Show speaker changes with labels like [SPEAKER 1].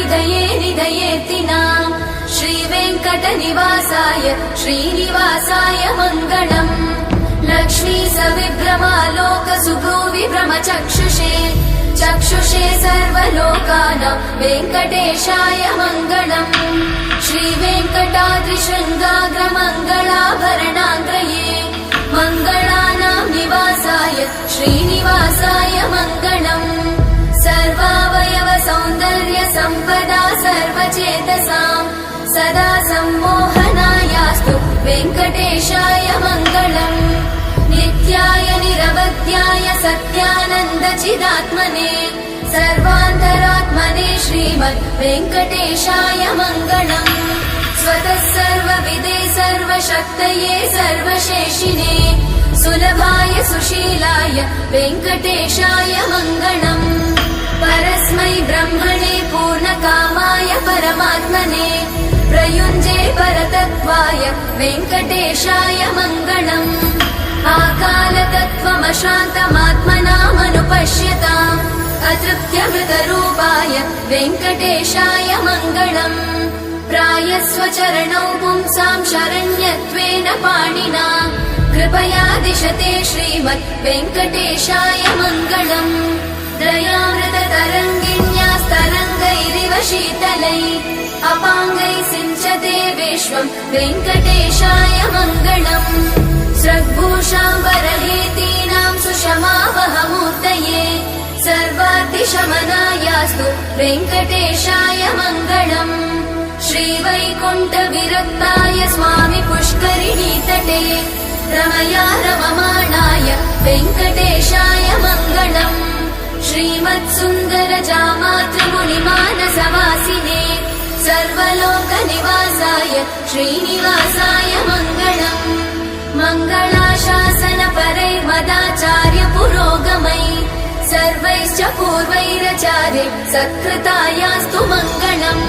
[SPEAKER 1] हृदये निधयेतिना श्रीवेङ्कटनिवासाय श्रीनिवासाय मङ्गलम् लक्ष्मी सविभ्रमालोक सुभ्रूविभ्रमचक्षुषे चक्षुषे सर्वलोकानां वेङ्कटेशाय मङ्गलम् श्रीवेङ्कटाद्रिशृङ्गाग्रमङ्गलाभरणाङ्ग्रये मङ्गलानां निवासाय श्रीनिवासाय मङ्गलम् सर्वावयव सौन्दर्य सम्पदा सर्वचेतसां सदा सम्मोहनायास्तु वेङ्कटेशाय मङ्गलम् नित्याय निरवध्याय सत्यानन्दचिदात्मने सर्वान्तरात्मने श्रीमद् वेङ्कटेशाय मङ्गलम् स्वतः सर्वविदे सर्वशक्तये सर्वशेषिने सुलभाय सुशीलाय वेङ्कटेशाय मङ्गलम् परस्मै ब्रह्मणे पूर्णकामाय परमात्मने प्रयुञ्जे परतत्त्वाय वेङ्कटेशाय मङ्गलम् आकालतत्त्वमशान्तमात्मनामनुपश्यताम् अतृप्त्यमृतरूपाय वेङ्कटेशाय मङ्गलम् प्रायस्वचरणौ पुंसां शरण्यत्वेन पाणिना कृपया दिशते श्रीमद् वेङ्कटेशाय मङ्गलम् दयामृततरङ्गिण्यास्तरङ्गैरिव शीतलै अपाङ्गैः सिञ्चते विश्वम् वेङ्कटेशाय मङ्गलम् स्रग्भूषाम्बरहेतीनां सुषमावहमूर्तये सर्वातिशमनायास्तु वेङ्कटेशाय मङ्गलम् श्रीवैकुण्ठविरक्ताय स्वामि पुष्करिणीतटे रमया रममाणाय वेङ्कटेशाय मङ्गलम् श्रीमत्सुन्दरजामातृमुनिमानसवासिने सर्वलोकनिवासाय श्रीनिवासाय मङ्गलम् मङ्गलाशासनपरैर्मदाचार्य पुरोगमै सर्वैश्च पूर्वैरचार्य सत्कृतायास्तु मङ्गलम्।